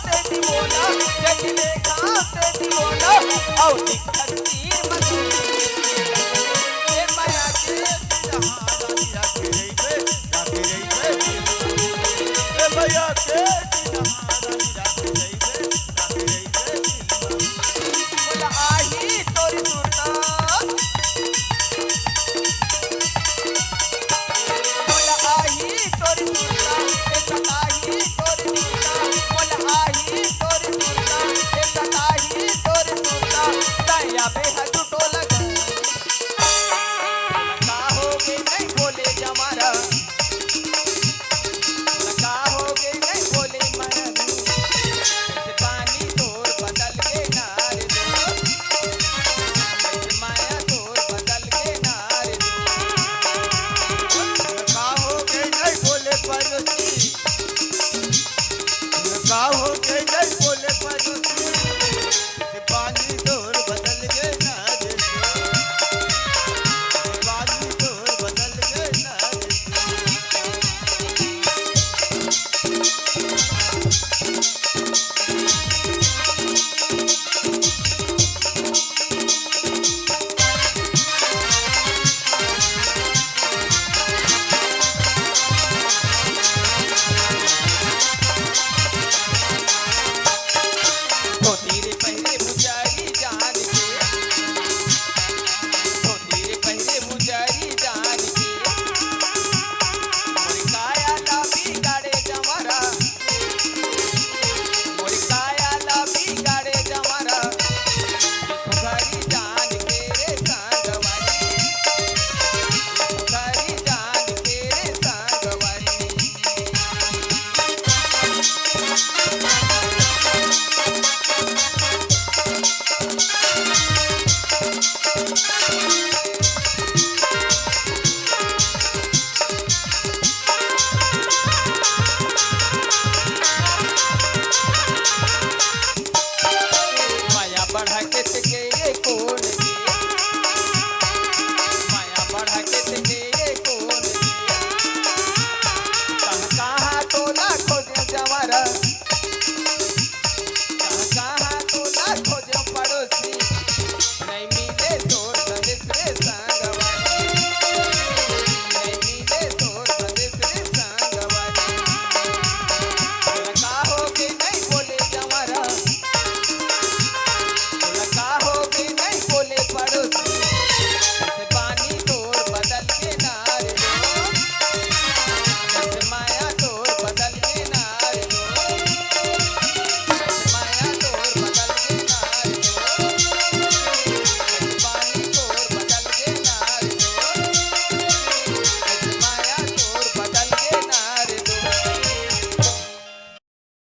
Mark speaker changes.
Speaker 1: तेरी बोला जगी देखा तेरी बोला औ दिखत तीर मती ए माया के
Speaker 2: रानी राखे रही ए भैया के रानी राखे रही
Speaker 1: बोला आही तोरी सुरता बोला आही तोरी सुरता ए सताही तोरी सुरता बोला आही तोरी सुरता ए सताही तोरी सुरता दया बेहद टोला का हो गई नहीं बोले जमारा का हो गई नहीं बोले मरनी जैसे पानी तोर बदल के नार दो जैसे माया तोर बदल के नार दो
Speaker 2: का हो गई नहीं बोले पड़ोसी का हो गई